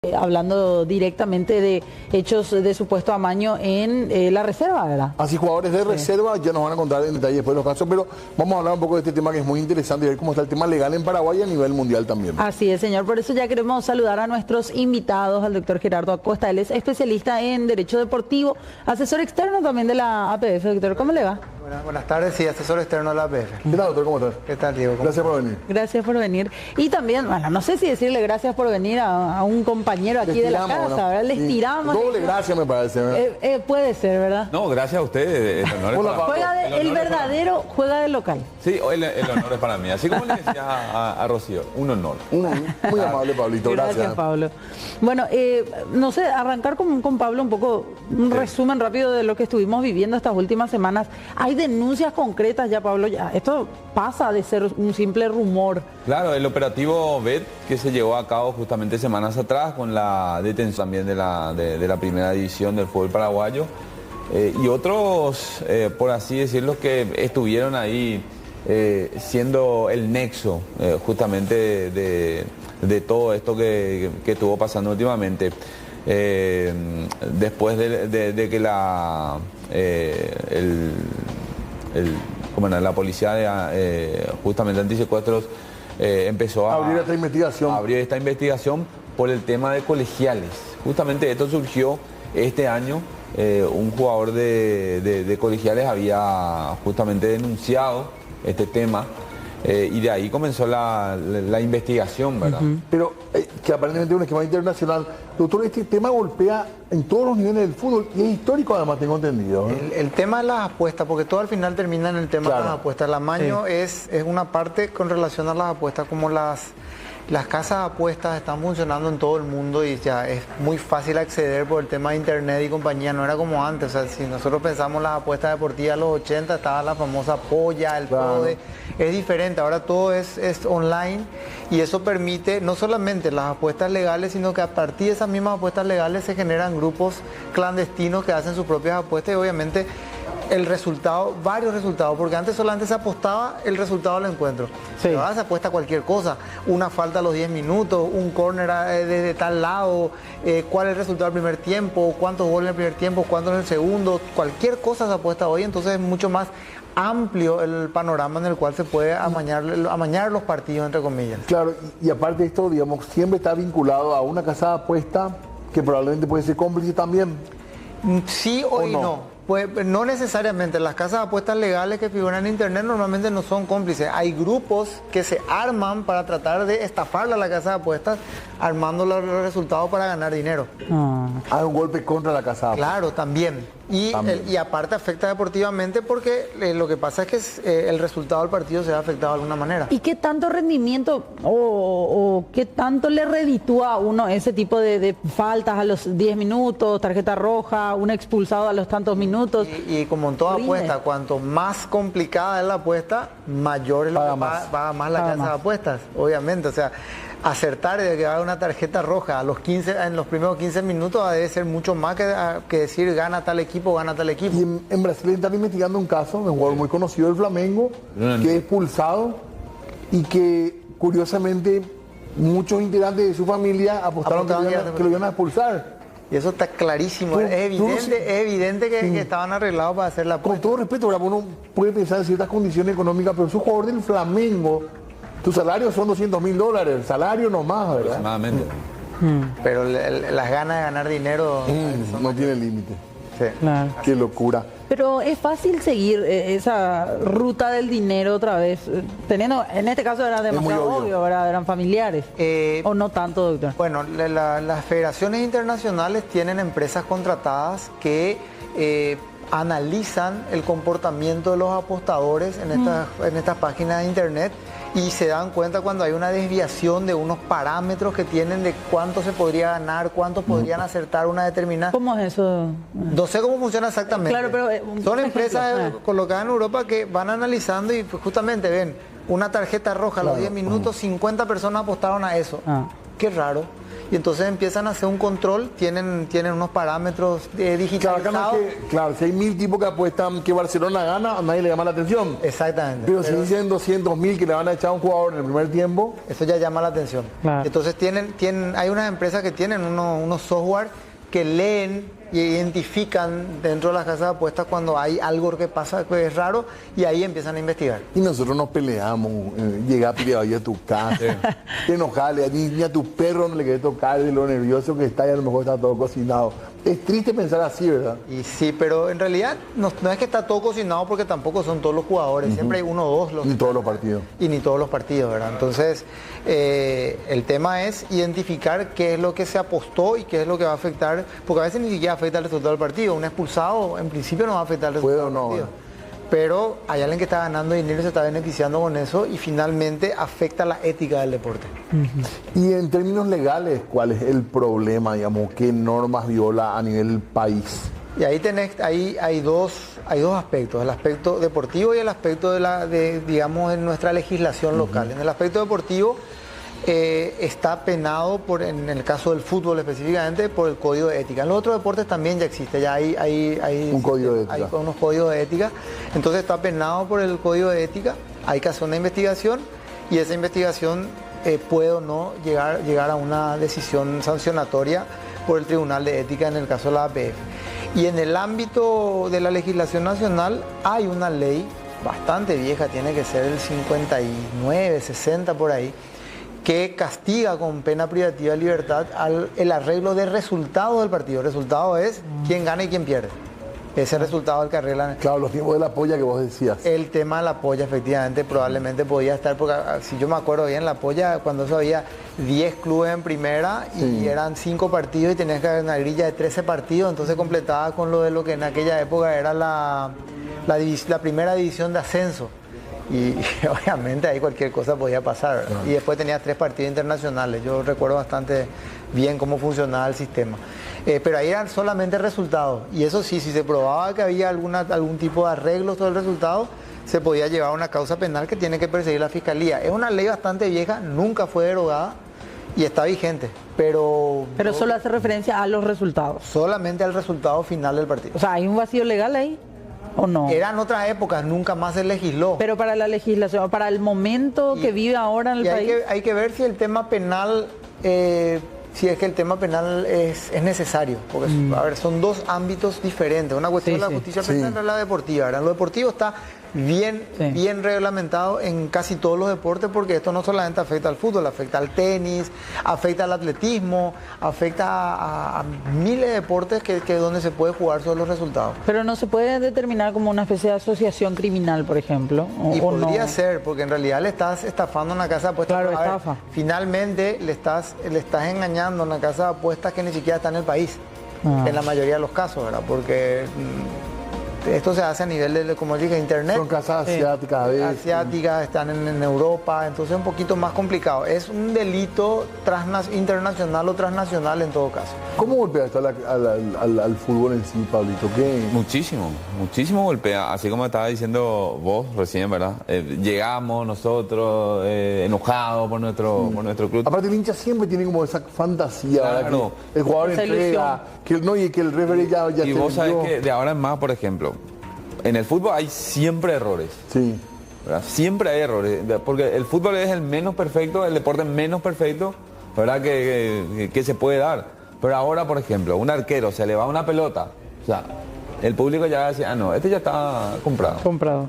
Hablando directamente de hechos de supuesto amaño en la reserva, ¿verdad? Así, jugadores de reserva ya nos van a contar en detalle después los casos, pero vamos a hablar un poco de este tema que es muy interesante y ver cómo está el tema legal en Paraguay y a nivel mundial también. Así es, señor. Por eso ya queremos saludar a nuestros invitados, al doctor Gerardo Acosta. Él es especialista en Derecho Deportivo, asesor externo también de la APF. Doctor, ¿cómo le va? Buenas tardes, sí, asesor externo de la APF. ¿Qué tal, doctor? ¿Cómo estás? ¿Qué tal, Diego? Gracias por venir. Gracias por venir. Y también, bueno, no sé si decirle gracias por venir a un compañero aquí de la casa, ¿no? ¿verdad? Les tiramos. Doble gracias, me parece, ¿verdad? Puede ser, ¿verdad? No, gracias a ustedes. El honor es para Juega el verdadero juega de local. Sí, el honor es para mí. Así como le decía a Rocío, un honor. Muy amable, Pablito, Gracias, Pablo. Bueno, no sé, arrancar con Pablo un poco, un resumen rápido de lo que estuvimos viviendo estas últimas semanas. Hay denuncias concretas ya, Pablo, ya. Esto pasa de ser un simple rumor. Claro, el operativo BED que se llevó a cabo justamente semanas atrás con la detención también de la primera división del fútbol paraguayo y otros, por así decirlo, que estuvieron ahí siendo el nexo justamente de todo esto que estuvo pasando últimamente. Después de que la policía justamente antisecuestros empezó a abrir esta investigación por el tema de colegiales. Justamente esto surgió este año. Un jugador de colegiales había justamente denunciado este tema y de ahí comenzó la investigación, ¿verdad? Pero que aparentemente es un esquema internacional. Doctor, este tema golpea en todos los niveles del fútbol y es histórico, además, tengo entendido. El tema de las apuestas, porque todo al final termina en el tema de las apuestas. El amaño es una parte con relación a las apuestas, como las casas de apuestas están funcionando en todo el mundo y ya es muy fácil acceder por el tema de internet y compañía. No era como antes. O sea, si nosotros pensamos las apuestas deportivas de los 80, estaba la famosa polla, el PODE. Es diferente, ahora todo es online y eso permite no solamente las apuestas legales, sino que a partir de esas mismas apuestas legales se generan grupos clandestinos que hacen sus propias apuestas y obviamente el resultado, varios resultados, porque antes solamente se apostaba el resultado del encuentro. Sí. Ahora se apuesta cualquier cosa, una falta a los 10 minutos, un córner desde tal lado, cuál es el resultado del primer tiempo, cuántos goles en el primer tiempo, cuántos en el segundo, cualquier cosa se apuesta hoy, entonces es mucho más amplio el panorama en el cual se puede amañar los partidos, entre comillas. Claro, y aparte de esto, digamos, siempre está vinculado a una casa de apuesta que probablemente puede ser cómplice también. Sí o no. Pues no necesariamente, las casas de apuestas legales que figuran en internet normalmente no son cómplices. Hay grupos que se arman para tratar de estafarle a la casa de apuestas, armando los resultados para ganar dinero. Hay un golpe contra la casa de apuestas. Claro, también. Y aparte afecta deportivamente porque lo que pasa es que el resultado del partido se ve afectado de alguna manera. ¿Y qué tanto rendimiento o qué tanto le reditúa a uno ese tipo de faltas a los 10 minutos, tarjeta roja, un expulsado a los tantos minutos? Y como en toda apuesta, cuanto más complicada es la apuesta, mayor es lo que paga más la casa de apuestas, obviamente. O sea, acertar de que va a una tarjeta roja en los primeros 15 minutos debe ser mucho más que decir gana tal equipo, gana tal equipo. Y en Brasil están investigando un caso de un jugador muy conocido del Flamengo que es expulsado y que curiosamente muchos integrantes de su familia apostaron que lo iban a expulsar. Y eso está clarísimo, es evidente que estaban arreglados para hacer la apuesta. Con todo respeto, uno puede pensar en ciertas condiciones económicas, pero es un jugador del Flamengo. Tu salario son $200.000, el salario nomás, ¿verdad? Aproximadamente. Pero las ganas de ganar dinero no tiene límite. Sí. Claro. Qué locura. Pero es fácil seguir esa ruta del dinero otra vez, teniendo, en este caso era demasiado obvio, ¿verdad? Eran familiares, o no tanto, doctor. Bueno, las federaciones internacionales tienen empresas contratadas que analizan el comportamiento de los apostadores en estas páginas de internet y se dan cuenta cuando hay una desviación de unos parámetros que tienen de cuánto se podría ganar, cuántos podrían acertar una determinada. ¿Cómo es eso? No sé cómo funciona exactamente. Claro, pero son empresas colocadas en Europa que van analizando y pues, justamente ven una tarjeta roja a los 10 minutos, 50 personas apostaron a eso. Qué raro. y entonces empiezan a hacer un control, tienen unos parámetros digitalizados. Claro, claro, si hay 1000 tipos que apuestan que Barcelona gana, a nadie le llama la atención. Exactamente. Pero si dicen 200.000 que le van a echar a un jugador en el primer tiempo, eso ya llama la atención. Claro. Entonces hay unas empresas que tienen unos software que leen y identifican dentro de las casas de apuestas cuando hay algo que pasa que es raro y ahí empiezan a investigar. Y nosotros nos peleamos, llegar ahí a tu casa, te enojale, ni a tu perro no le querés tocar de lo nervioso que está y a lo mejor está todo cocinado. Es triste pensar así, ¿verdad? Y sí, pero en realidad no es que está todo cocinado porque tampoco son todos los jugadores, siempre hay uno o dos. Ni todos los partidos. Y ni todos los partidos, ¿verdad? Entonces, el tema es identificar qué es lo que se apostó y qué es lo que va a afectar, porque a veces ni siquiera afecta el resultado del partido. Un expulsado en principio no va a afectar el resultado del partido. Pero hay alguien que está ganando dinero y se está beneficiando con eso y finalmente afecta la ética del deporte. Y en términos legales, ¿cuál es el problema, digamos? ¿Qué normas viola a nivel país? Y ahí hay dos aspectos, el aspecto deportivo y el aspecto de nuestra legislación local. En el aspecto deportivo está penado en el caso del fútbol específicamente por el código de ética. En los otros deportes también ya existe, ya hay un código de ética. Hay unos códigos de ética, entonces está penado por el código de ética, hay que hacer una investigación y esa investigación puede o no llegar a una decisión sancionatoria por el Tribunal de Ética en el caso de la APF. Y en el ámbito de la legislación nacional hay una ley bastante vieja, tiene que ser el 59, 60 por ahí, que castiga con pena privativa de libertad el arreglo de resultados del partido. El resultado es quién gana y quién pierde. Ese resultado el que arreglan. Claro, los tiempos de la polla que vos decías. El tema de la polla, efectivamente, probablemente podía estar, porque si yo me acuerdo bien, la polla, cuando eso había 10 clubes en primera y eran 5 partidos y tenías que haber una grilla de 13 partidos, entonces completaba con lo que en aquella época era la primera división de ascenso. Y obviamente ahí cualquier cosa podía pasar, ¿verdad? Y después tenía 3 partidos internacionales. Yo recuerdo bastante bien cómo funcionaba el sistema. Pero ahí eran solamente resultados. Y eso sí, si se probaba que había algún tipo de arreglo sobre el resultado, se podía llevar a una causa penal que tiene que perseguir la Fiscalía. Es una ley bastante vieja, nunca fue derogada y está vigente. Pero solo hace referencia a los resultados. Solamente al resultado final del partido. O sea, ¿hay un vacío legal ahí? ¿O no? Eran otras épocas, nunca más se legisló. Pero para la legislación, para el momento que vive ahora en el país. Hay que ver si el tema penal, si es que el tema penal es necesario. Porque, a ver, son dos ámbitos diferentes. Una cuestión de la justicia penal y la deportiva. ¿Verdad? Lo deportivo está bien reglamentado en casi todos los deportes, porque esto no solamente afecta al fútbol, afecta al tenis, afecta al atletismo, afecta a miles de deportes que donde se puede jugar sobre los resultados. Pero no se puede determinar como una especie de asociación criminal, por ejemplo. Y podría ser, porque en realidad le estás estafando a una casa de apuestas. Claro, estafa. Finalmente le estás engañando a una casa de apuestas que ni siquiera está en el país, en la mayoría de los casos, ¿verdad? Porque esto se hace a nivel de, como dije, internet. Son casas asiáticas a veces. Asiáticas, están en Europa, entonces es un poquito más complicado. Es un delito internacional o transnacional en todo caso. ¿Cómo golpea esto al fútbol en sí, Pablito? ¿Qué? Muchísimo golpea. Así como estaba diciendo vos recién, ¿verdad? Llegamos nosotros enojados por nuestro club. Aparte el hincha siempre tiene como esa fantasía, claro, ¿verdad? Que el jugador entrega, que el referee ya y vos sabés que de ahora en más, por ejemplo, en el fútbol hay siempre errores. Sí. ¿Verdad? Siempre hay errores, porque el fútbol es el menos perfecto, el deporte menos perfecto, ¿verdad? Que se puede dar. Pero ahora, por ejemplo, un arquero se le va una pelota, o sea, el público ya decía, no, este ya está comprado.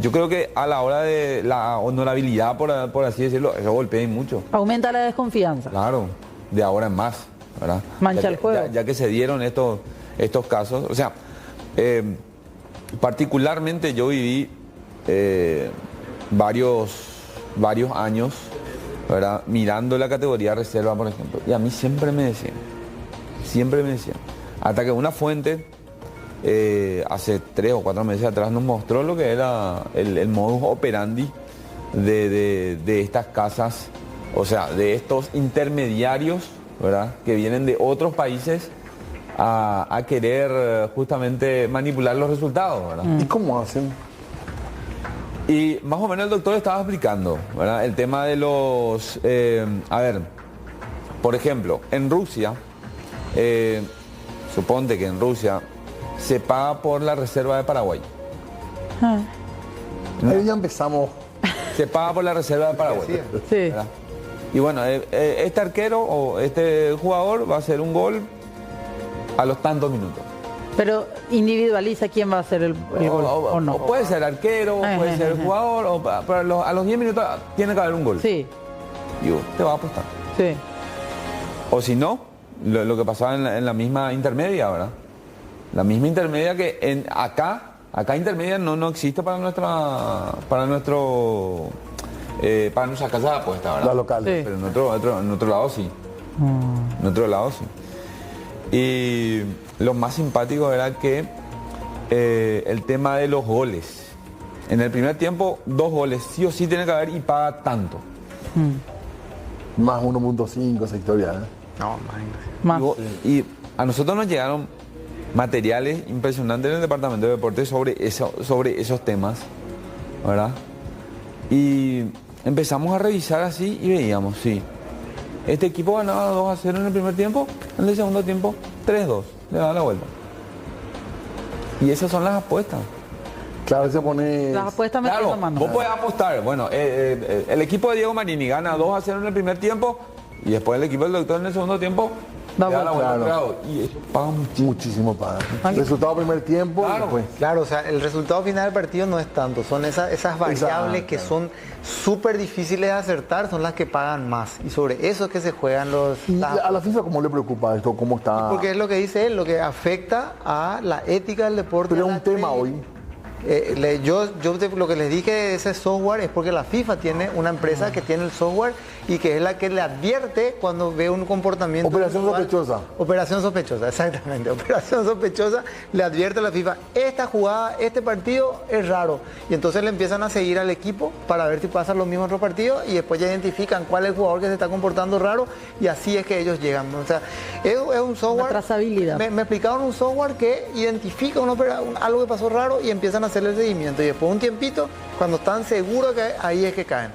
Yo creo que a la hora de la honorabilidad, por así decirlo, eso golpea mucho. Aumenta la desconfianza. Claro, de ahora en más, ¿verdad? Mancha el juego. Ya que se dieron estos casos, o sea, particularmente yo viví varios años, ¿verdad? Mirando la categoría reserva, por ejemplo, y a mí siempre me decían, hasta que una fuente hace 3 o 4 meses atrás nos mostró lo que era el modus operandi de estas casas, o sea, de estos intermediarios, ¿verdad? Que vienen de otros países a querer justamente manipular los resultados, ¿verdad? ¿Y cómo hacen? Y más o menos el doctor estaba explicando, ¿verdad? El tema de los... Por ejemplo, en Rusia, suponte que en Rusia se paga por la reserva de Paraguay. Ahí ya empezamos. Se paga por la reserva de Paraguay. Sí. ¿Verdad? Y bueno, este arquero o este jugador va a hacer un gol a los tantos minutos. Pero individualiza quién va a hacer el gol o no. O puede ser arquero, puede ser jugador, pero a los 10 minutos tiene que haber un gol. Sí. Y te va a apostar. Sí. O si no, lo que pasaba en la misma intermedia, ¿verdad? La misma intermedia que acá intermedia no existe para nuestra casa de apuesta, ¿verdad? La local. Sí. Pero en otro lado sí. En otro lado sí. Y lo más simpático era que el tema de los goles. En el primer tiempo, 2 goles, sí o sí tiene que haber y paga tanto. Más 1.5 esa historia, ¿eh? No, Más. Y a nosotros nos llegaron materiales impresionantes en el departamento de deportes sobre esos temas, ¿verdad? Y empezamos a revisar así y veíamos, sí. Este equipo ganaba 2-0 en el primer tiempo, en el segundo tiempo 3-2, le da la vuelta. Y esas son las apuestas. Claro, se pone... Las apuestas metiendo Claro, mano. vos podés apostar. Bueno, el equipo de Diego Marini gana 2-0 en el primer tiempo y después el equipo del doctor en el segundo tiempo Da le da la vuelta. vuelta. Claro. Y ellos pagan muchísimo. Muchísimo paga. Resultado primer tiempo. Claro. Y después. Claro, o sea, el resultado final del partido no es tanto, son esas variables que son súper difíciles de acertar, son las que pagan más. Y sobre eso es que se juegan ¿Y a la FIFA cómo le preocupa esto? ¿Cómo está? Porque es lo que dice él, lo que afecta a la ética del deporte. Pero a es la un tema hoy. Yo lo que les dije de ese software es porque la FIFA tiene una empresa que tiene el software y que es la que le advierte cuando ve un comportamiento. Operación inusual. sospechosa. Operación sospechosa, exactamente. Operación sospechosa le advierte a la FIFA, esta jugada, este partido es raro. Y entonces le empiezan a seguir al equipo para ver si pasa lo mismo en otro partido y después ya identifican cuál es el jugador que se está comportando raro y así es que ellos llegan. O sea, es un software. Una trazabilidad. Me explicaron un software que identifica algo que pasó raro y empiezan a hacerle el seguimiento. Y después de un tiempito, cuando están seguros que ahí es que caen.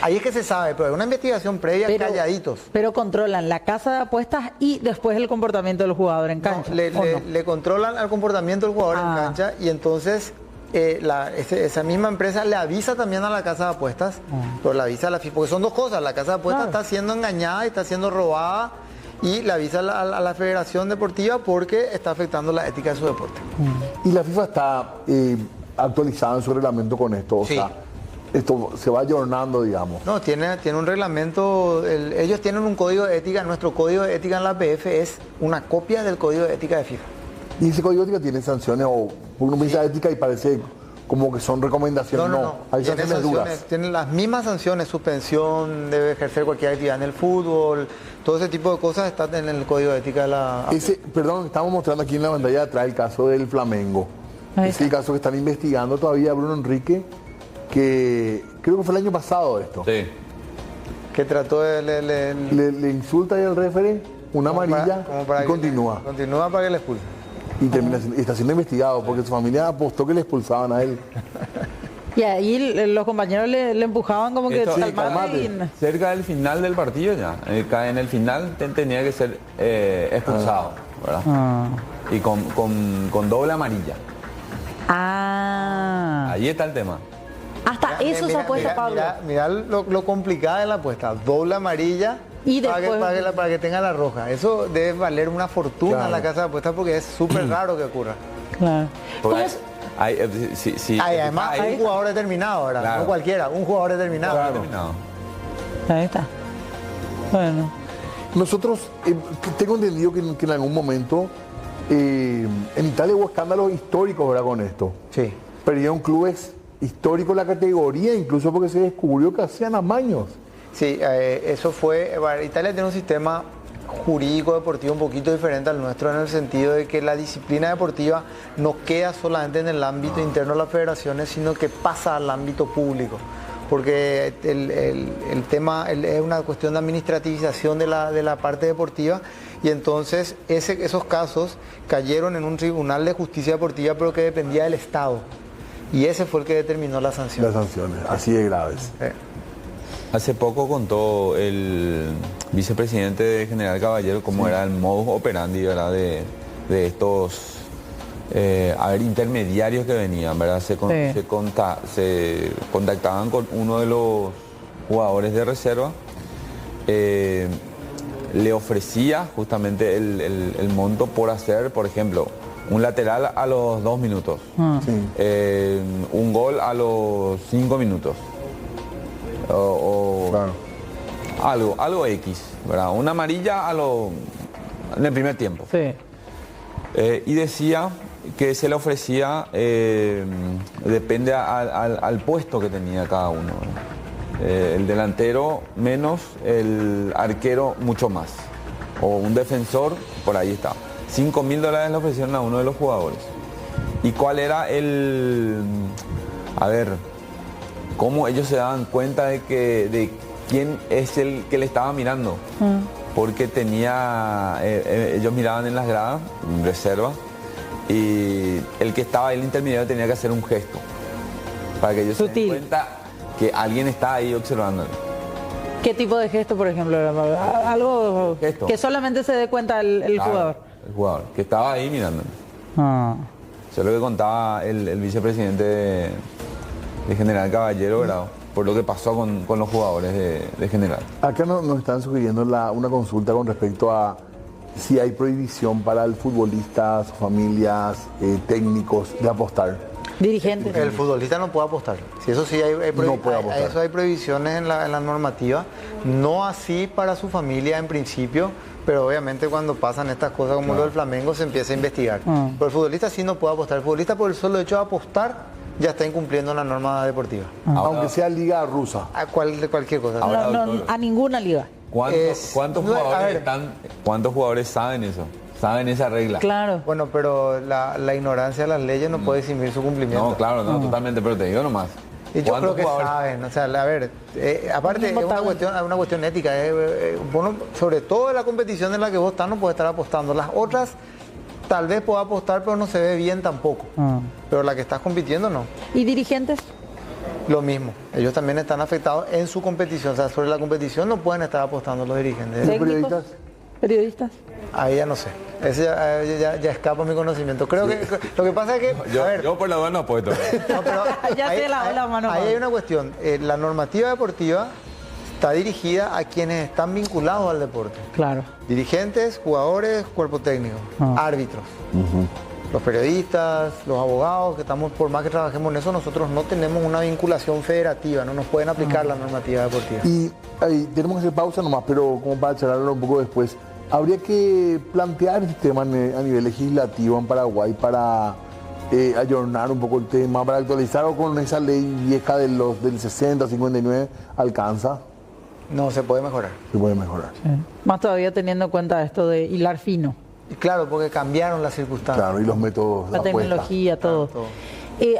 Ahí es que se sabe, pero hay una investigación previa, calladitos. Pero controlan la casa de apuestas y después el comportamiento del jugador en cancha. No, le controlan el comportamiento del jugador en cancha y entonces esa misma empresa le avisa también a la casa de apuestas, pero le avisa a la FIFA, porque son dos cosas, la casa de apuestas está siendo engañada y está siendo robada y le avisa a la Federación Deportiva porque está afectando la ética de su deporte. Y la FIFA está actualizada en su reglamento con esto, o sea, esto se va ayornando, digamos. No, tiene un reglamento, ellos tienen un código de ética, nuestro código de ética en la APF es una copia del código de ética de FIFA. ¿Y ese código de ética tiene sanciones o uno piensa ética y parece como que son recomendaciones? No. Hay sanciones duras. Tienen las mismas sanciones, suspensión, debe ejercer cualquier actividad en el fútbol, todo ese tipo de cosas están en el código de ética de la APF. Perdón, estamos mostrando aquí en la pantalla de atrás el caso del Flamengo. Es el caso que están investigando todavía Bruno Enrique, que creo que fue el año pasado esto. Sí. Que trató de... Le insulta ahí al referee, una amarilla y continúa. Continúa para que le expulse. Y está siendo investigado porque su familia apostó que le expulsaban a él. Y ahí los compañeros le empujaban como que calmate. Cerca del final del partido ya. En el final tenía que ser expulsado, ¿verdad? Y con doble amarilla. Ahí está el tema. Hasta eso se apuesta, Pablo. Mira lo complicado de la apuesta. Doble amarilla y después... para que tenga la roja. Eso debe valer una fortuna en la casa de apuestas porque es súper raro que ocurra. Claro. Además, hay un jugador determinado, ¿verdad? Claro. No cualquiera, un jugador determinado. Claro. Ahí está. Bueno. Nosotros, tengo entendido que en algún momento en Italia hubo escándalos históricos, ¿verdad? Con esto. Sí. Perdieron clubes históricos la categoría, incluso porque se descubrió que hacían amaños. Sí, eso fue... Italia tiene un sistema jurídico deportivo un poquito diferente al nuestro en el sentido de que la disciplina deportiva no queda solamente en el ámbito interno de las federaciones, sino que pasa al ámbito público. Porque el tema es una cuestión de administrativización de la parte deportiva y entonces esos casos cayeron en un tribunal de justicia deportiva pero que dependía del Estado. Y ese fue el que determinó las sanciones. Las sanciones, así de graves. Hace poco contó el vicepresidente de General Caballero cómo era el modus operandi, ¿verdad? De estos intermediarios que venían, ¿verdad? Se contactaban con uno de los jugadores de reserva, le ofrecía justamente el monto por hacer, por ejemplo, un lateral a los 2 minutos, un gol a los 5 minutos. Claro. algo X, ¿verdad? Una amarilla en el primer tiempo. Sí. Y decía que se le ofrecía, depende al puesto que tenía cada uno. El delantero menos, el arquero mucho más. O un defensor, por ahí está. $5.000 le ofrecieron a uno de los jugadores. ¿Y cuál era cómo ellos se daban cuenta de quién es el que le estaba mirando? Porque ellos miraban en las gradas, en reserva, y el que estaba ahí, el intermediario, tenía que hacer un gesto para que ellos se den cuenta que alguien está ahí observando. ¿Qué tipo de gesto, por ejemplo? Algo gesto que solamente se dé cuenta el jugador. El jugador, que estaba ahí mirando. Eso es lo que contaba el vicepresidente de General Caballero, ¿verdad? Por lo que pasó con los jugadores de General. Acá nos están sugiriendo una consulta con respecto a si hay prohibición para el futbolista, sus familias, técnicos de apostar. Dirigentes. El futbolista no puede apostar. Si eso sí no puede apostar. Eso hay prohibiciones en la normativa. No así para su familia en principio, pero obviamente cuando pasan estas cosas como lo del Flamengo se empieza a investigar. Pero el futbolista sí no puede apostar. El futbolista por el solo hecho de apostar ya está incumpliendo la norma deportiva. Aunque sea liga rusa. Cualquier cosa. A ninguna liga. ¿Cuántos jugadores saben eso? ¿Saben esa regla? Claro. Bueno, pero la ignorancia de las leyes no puede eximir su cumplimiento. No, claro, totalmente, pero te digo nomás. Y yo creo que saben, o sea, a ver, aparte es una cuestión ética, bueno, sobre todo en la competición en la que vos estás no puedes estar apostando. Las otras tal vez pueda apostar, pero no se ve bien tampoco. Pero la que estás compitiendo no. ¿Y dirigentes? Lo mismo, ellos también están afectados en su competición, o sea, sobre la competición no pueden estar apostando los dirigentes. ¿Técnicos? ¿Periodistas? Ahí ya no sé, ese ya escapa mi conocimiento. Creo que lo que pasa es que... Yo por la duda no apuesto. No, pero ya te la mano. Ahí hay una cuestión, la normativa deportiva está dirigida a quienes están vinculados al deporte. Claro. Dirigentes, jugadores, cuerpo técnico, árbitros. Los periodistas, los abogados, que estamos, por más que trabajemos en eso, nosotros no tenemos una vinculación federativa, no nos pueden aplicar la normativa deportiva. Y ahí tenemos que hacer pausa nomás, pero como para charlarlo un poco después, habría que plantear este tema a nivel legislativo en Paraguay para ayornar un poco el tema, para actualizar, o con esa ley vieja del 60, 59, ¿alcanza? No, se puede mejorar. Se puede mejorar. Sí. Más todavía teniendo en cuenta esto de hilar fino. Claro, porque cambiaron las circunstancias. Claro, y los métodos. La tecnología, todo.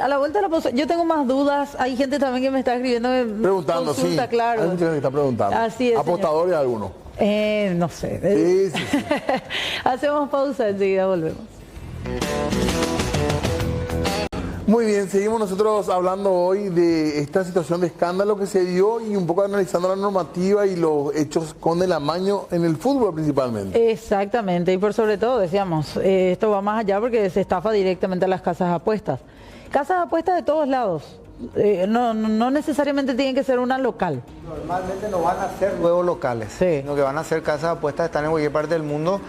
A la vuelta de la pausa, yo tengo más dudas. Hay gente también que me está escribiendo. Preguntando, consulta, sí. Claro. Hay mucha gente que está preguntando. Así es. ¿Apostadores algunos? No sé. Sí. Hacemos pausa, enseguida volvemos. Muy bien, seguimos nosotros hablando hoy de esta situación de escándalo que se dio y un poco analizando la normativa y los hechos con el amaño en el fútbol principalmente. Exactamente, y por sobre todo, decíamos, esto va más allá porque se estafa directamente a las casas de apuestas. Casas de apuestas de todos lados, no necesariamente tienen que ser una local. Normalmente no van a ser juegos locales, sino que van a ser casas de apuestas, están en cualquier parte del mundo,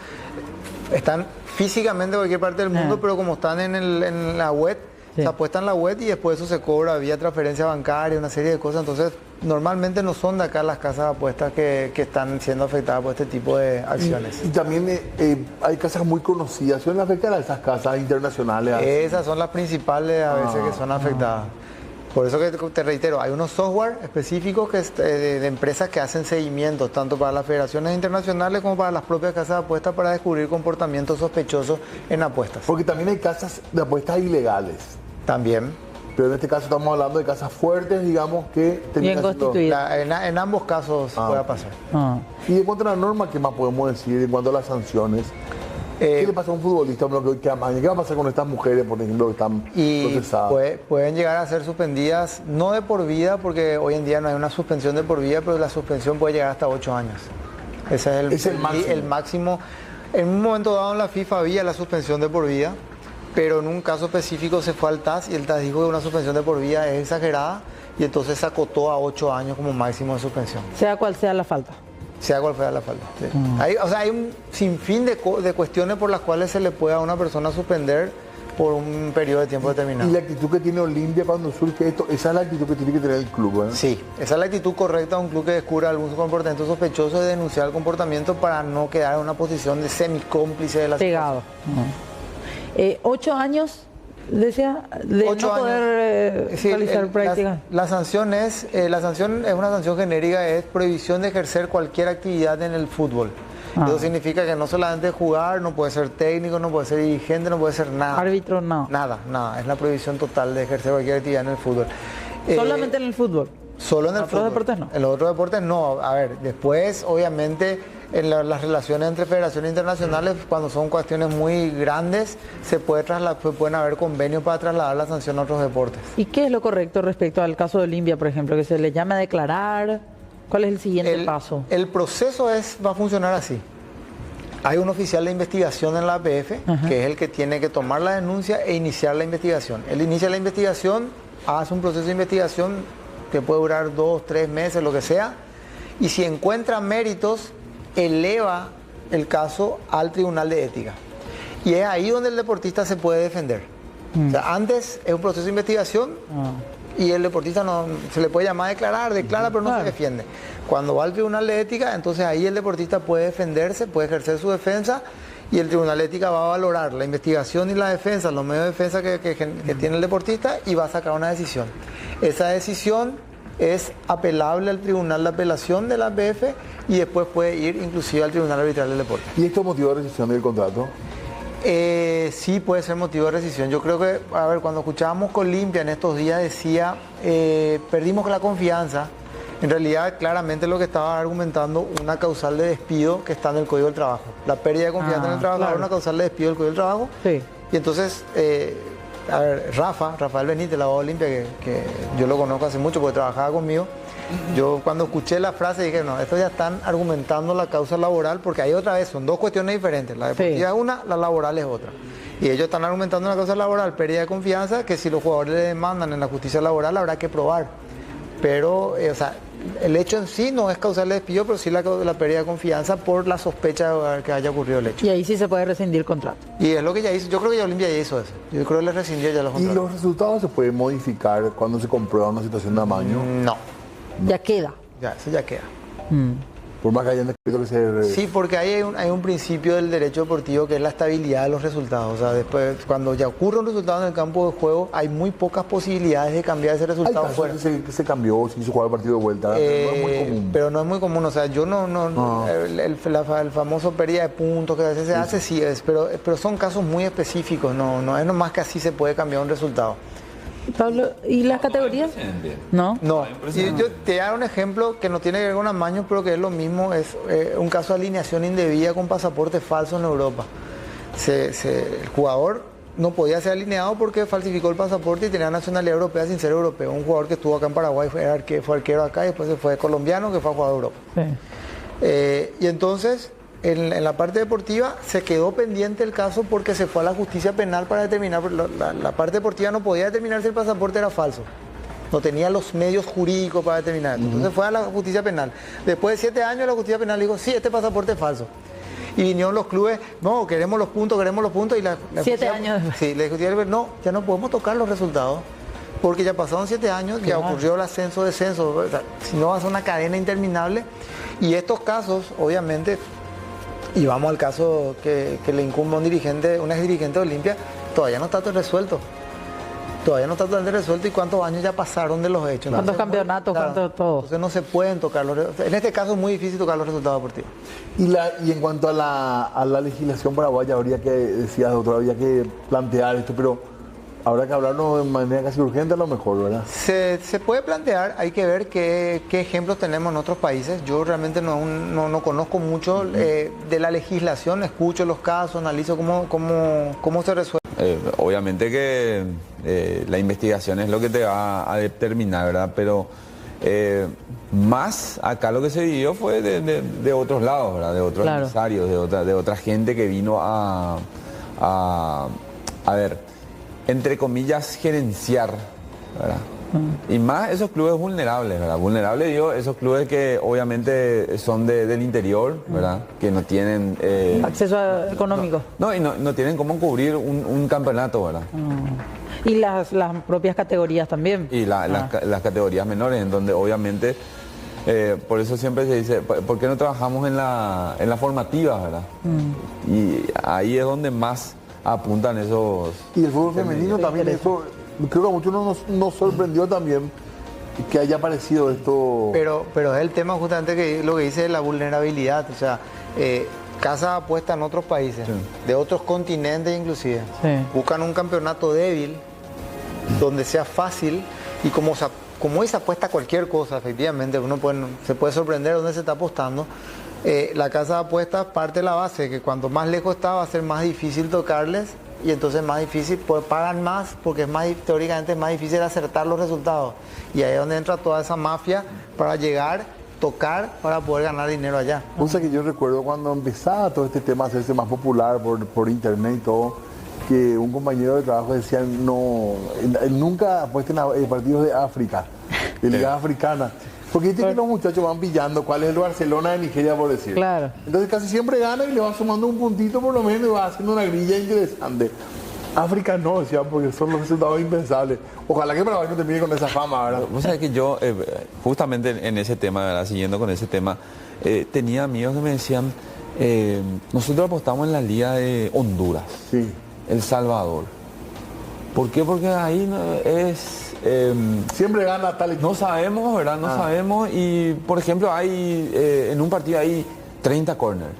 están físicamente en cualquier parte del mundo, pero como están en la web, se apuesta en la web y después eso se cobra vía transferencia bancaria, una serie de cosas. Entonces, normalmente no son de acá las casas de apuestas que están siendo afectadas por este tipo de acciones. Y también hay casas muy conocidas. ¿Suelen afectar a esas casas internacionales? Esas son las principales a veces que son afectadas. Por eso que te reitero, hay unos software específicos de empresas que hacen seguimientos, tanto para las federaciones internacionales como para las propias casas de apuestas, para descubrir comportamientos sospechosos en apuestas. Porque también hay casas de apuestas ilegales. También. Pero en este caso estamos hablando de casas fuertes, digamos, que bien constituidas. En ambos casos puede pasar. Y en cuanto a la norma, ¿qué más podemos decir? En cuanto a las sanciones. ¿Qué le pasa a un futbolista que amaña? ¿Qué va a pasar con estas mujeres, por ejemplo, que están procesadas? Pueden llegar a ser suspendidas, no de por vida, porque hoy en día no hay una suspensión de por vida, pero la suspensión puede llegar hasta 8 años. Ese es el máximo. En un momento dado en la FIFA había la suspensión de por vida, pero en un caso específico se fue al TAS y el TAS dijo que una suspensión de por vida es exagerada y entonces se acotó a 8 años como máximo de suspensión. Sea cual sea la falta. Sea cual sea la falta. Sí. Hay un sinfín de cuestiones por las cuales se le puede a una persona suspender por un periodo de tiempo determinado. Y la actitud que tiene Olimpia cuando surge esto, esa es la actitud que tiene que tener el club, ¿eh? Sí, esa es la actitud correcta de un club que descubra algún comportamiento sospechoso y denunciar el comportamiento para no quedar en una posición de semicómplice de la situación. 8 años, decía, de 8 no poder realizar prácticas. La sanción es una sanción genérica, es prohibición de ejercer cualquier actividad en el fútbol. Eso significa que no solamente jugar, no puede ser técnico, no puede ser dirigente, no puede ser nada. Árbitro, no. Nada. Es la prohibición total de ejercer cualquier actividad en el fútbol. ¿Solamente en el fútbol? Solo en el fútbol. ¿En otros deportes no? En los otros deportes no. A ver, después, obviamente, en las relaciones entre federaciones internacionales, cuando son cuestiones muy grandes, pueden haber convenios para trasladar la sanción a otros deportes. ¿Y qué es lo correcto respecto al caso de Olimpia, por ejemplo, que se le llame a declarar? ¿Cuál es el siguiente paso? El proceso va a funcionar así. Hay un oficial de investigación en la APF, que es el que tiene que tomar la denuncia e iniciar la investigación. Él inicia la investigación, hace un proceso de investigación que puede durar 2, 3 meses, lo que sea, y si encuentra méritos, eleva el caso al Tribunal de Ética. Y es ahí donde el deportista se puede defender. O sea, antes es un proceso de investigación y el deportista no se le puede llamar a declara, pero no se defiende. Cuando va al Tribunal de Ética, entonces ahí el deportista puede defenderse, puede ejercer su defensa y el Tribunal de Ética va a valorar la investigación y la defensa, los medios de defensa que tiene el deportista y va a sacar una decisión. Esa decisión es apelable al Tribunal de Apelación de la APF y después puede ir inclusive al Tribunal Arbitral del Deporte. ¿Y esto motivó la rescisión del contrato? Sí puede ser motivo de rescisión. Yo creo que, cuando escuchábamos con Olimpia en estos días decía, perdimos la confianza. En realidad, claramente lo que estaba argumentando una causal de despido que está en el Código del Trabajo. La pérdida de confianza en el trabajador es una causal de despido del Código del Trabajo. Sí. Y entonces, Rafael Benítez, el abogado de Olimpia, que yo lo conozco hace mucho porque trabajaba conmigo, yo cuando escuché la frase dije, no, estos ya están argumentando la causa laboral, porque ahí otra vez son dos cuestiones diferentes. La deportiva es una, la laboral es otra. Y ellos están argumentando una causa laboral, pérdida de confianza, que si los jugadores le demandan en la justicia laboral habrá que probar. Pero, el hecho en sí no es causal de despido, pero sí la pérdida de confianza por la sospecha de que haya ocurrido el hecho. Y ahí sí se puede rescindir el contrato. Y es lo que ya hizo. Yo creo que ya Olimpia ya hizo eso. Yo creo que le rescindió ya los contratos. ¿Y los resultados se pueden modificar cuando se comprueba una situación de amaño? No. Ya queda. Eso ya queda. Por más que hayan escrito que se... Sí, porque hay un principio del derecho deportivo que es la estabilidad de los resultados. O sea, después, cuando ya ocurre un resultado en el campo de juego, hay muy pocas posibilidades de cambiar ese resultado fuera. Se cambió, se hizo jugar el partido de vuelta. No es muy común. Pero no es muy común. O sea, yo no. El famoso pérdida de puntos que a veces se hace, sí es. Pero son casos muy específicos. No es nomás que así se puede cambiar un resultado. Pablo, ¿y las categorías? No. Y yo te daré un ejemplo que no tiene que ver con amaños, pero que es lo mismo, es un caso de alineación indebida con pasaporte falso en Europa. El jugador no podía ser alineado porque falsificó el pasaporte y tenía nacionalidad europea sin ser europeo. Un jugador que estuvo acá en Paraguay fue arquero acá y después se fue colombiano que fue a jugar a Europa. Sí. Y entonces, en la parte deportiva se quedó pendiente el caso porque se fue a la justicia penal para determinar, la parte deportiva no podía determinar si el pasaporte era falso. No tenía los medios jurídicos para determinar. Entonces fue a la justicia penal. Después de 7 años la justicia penal dijo, sí, este pasaporte es falso. Y vinieron los clubes, no, queremos los puntos. Y la 7 años después. Sí, la justicia no, ya no podemos tocar los resultados. Porque ya pasaron 7 años, ya ocurrió el ascenso, descenso. O sea, si no va a ser una cadena interminable. Y estos casos, obviamente... Y vamos al caso que le incumbe a un ex dirigente de Olimpia, todavía no está todo resuelto. Todavía no está totalmente resuelto y cuántos años ya pasaron de los hechos. ¿Cuántos campeonatos? Claro, ¿Cuántos todo? Entonces no se pueden tocar los resultados. En este caso es muy difícil tocar los resultados deportivos. Y en cuanto a la legislación paraguaya, decías, doctor, habría que plantear esto, pero Habrá que hablarlo de manera casi urgente a lo mejor, ¿verdad? Se puede plantear, hay que ver qué ejemplos tenemos en otros países. Yo realmente no conozco mucho de la legislación, escucho los casos, analizo cómo se resuelve. Obviamente que la investigación es lo que te va a determinar, ¿verdad? Pero más acá lo que se vivió fue de otros lados, ¿verdad? De otros empresarios, de otra gente que vino a ver, entre comillas, gerenciar, ¿verdad? Y más esos clubes vulnerables, ¿verdad? Vulnerables, digo, esos clubes que obviamente son del interior, ¿verdad? Que no tienen... acceso económico. Y no tienen cómo cubrir un campeonato, ¿verdad? Y las propias categorías también. Y las categorías menores, en donde obviamente... por eso siempre se dice, ¿por qué no trabajamos en la formativa, verdad? Y ahí es donde más apuntan esos... Y el fútbol femenino también, eso creo que a muchos nos sorprendió también que haya aparecido esto. Pero es el tema justamente que lo que dice de la vulnerabilidad, o sea, casas apuestas en otros países, de otros continentes inclusive, buscan un campeonato débil, donde sea fácil, y como se apuesta cualquier cosa, efectivamente, uno se puede sorprender dónde se está apostando. La casa de apuestas parte de la base, que cuanto más lejos está va a ser más difícil tocarles y entonces más difícil, pues pagan más porque teóricamente es más difícil acertar los resultados. Y ahí es donde entra toda esa mafia para llegar, tocar, para poder ganar dinero allá. O sea que yo recuerdo cuando empezaba todo este tema a hacerse más popular por internet y todo, que un compañero de trabajo decía, no, nunca apuesten a partidos de África, de Liga Africana. Porque dice que los muchachos van pillando cuál es el Barcelona de Nigeria, por decir. Claro. Entonces casi siempre gana y le va sumando un puntito por lo menos y va haciendo una grilla interesante. África no, decía, porque son los resultados impensables. Ojalá que Paraguay no termine con esa fama, ¿verdad? Vos sabés que yo, justamente en ese tema, ¿verdad? Siguiendo con ese tema, tenía amigos que me decían, nosotros apostamos en la Liga de Honduras, El Salvador. ¿Por qué? Porque ahí es... siempre gana tal equipo. No sabemos, ¿verdad? No sabemos. Y, por ejemplo, hay en un partido hay 30 corners.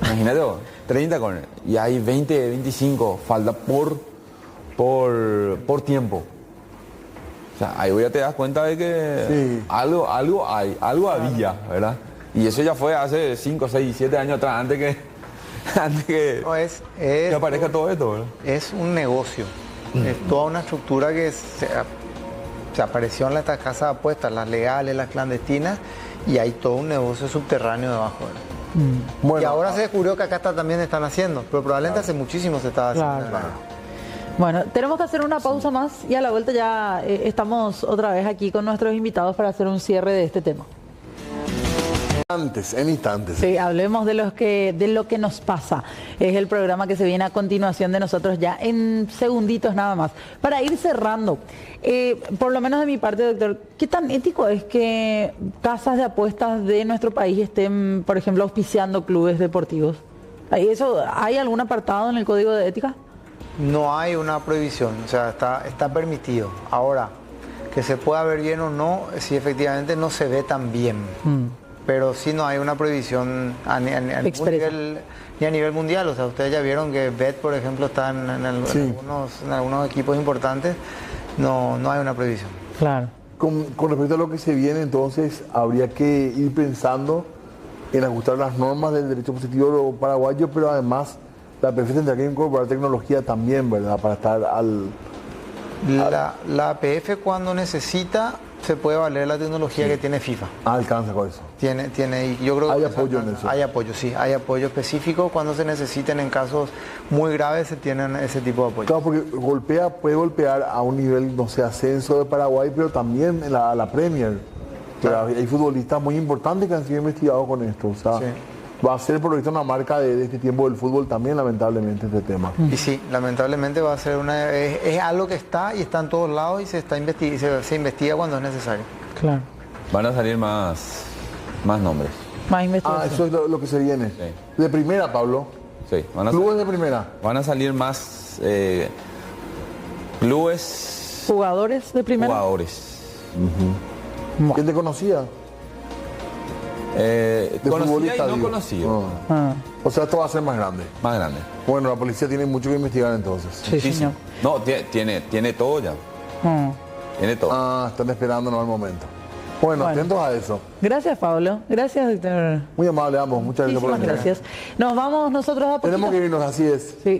Imagínate vos, 30 corners. Y hay 20, 25 falta por tiempo. O sea, ahí ya te das cuenta de que algo hay, algo había, ¿verdad? Y eso ya fue hace 5, 6, 7 años atrás, antes que aparezca todo esto, ¿verdad? Es un negocio. Es toda una estructura que se apareció en estas casas de apuestas, las legales, las clandestinas, y hay todo un negocio subterráneo debajo. Bueno, y ahora se descubrió que acá también están haciendo, pero probablemente hace muchísimo se estaba haciendo. Bueno, tenemos que hacer una pausa más y a la vuelta ya estamos otra vez aquí con nuestros invitados para hacer un cierre de este tema. En instantes. Sí, hablemos de lo que nos pasa. Es el programa que se viene a continuación de nosotros ya en segunditos nada más. Para ir cerrando, por lo menos de mi parte, doctor, ¿qué tan ético es que casas de apuestas de nuestro país estén, por ejemplo, auspiciando clubes deportivos? ¿Hay algún apartado en el código de ética? No hay una prohibición, o sea, está permitido. Ahora, que se pueda ver bien o no, si efectivamente no se ve tan bien. Pero sí no hay una prohibición ni a nivel mundial. O sea, ustedes ya vieron que Bet, por ejemplo, está en algunos equipos importantes. No hay una prohibición. Claro. Con respecto a lo que se viene, entonces, habría que ir pensando en ajustar las normas del derecho positivo paraguayo, pero además la APF tendrá que incorporar tecnología también, ¿verdad? Para estar La APF cuando necesita se puede valer la tecnología que tiene FIFA. Alcanza con eso. Tiene, yo creo hay que apoyo en eso. Hay apoyo, sí, hay apoyo específico cuando se necesiten en casos muy graves se tienen ese tipo de apoyo. Claro, porque puede golpear a un nivel, no sé, ascenso de Paraguay, pero también en la Premier. Claro. Hay futbolistas muy importantes que han sido investigados con esto. O sea, va a ser por lo visto una marca de este tiempo del fútbol también, lamentablemente, este tema. Y sí, lamentablemente va a ser es algo que está y está en todos lados y se investiga cuando es necesario. Claro. Van a salir más nombres. Más investigación. Eso es lo que se viene. Sí. De primera, Pablo. Sí. Clubes de primera. Van a salir más clubes. Jugadores de primera. Jugadores. ¿Quién te conocía? Conocida y no conocido. O sea, esto va a ser más grande. Más grande. Bueno, la policía tiene mucho que investigar entonces. Sí, señor. No, tiene todo ya. Tiene todo. Están esperándonos al momento. Bueno, atentos a eso. Gracias, Pablo. Gracias, doctor. Muy amable, ambos. Muchas gracias por la gracias. Nos vamos nosotros a poquito. Tenemos que irnos, así es. Sí.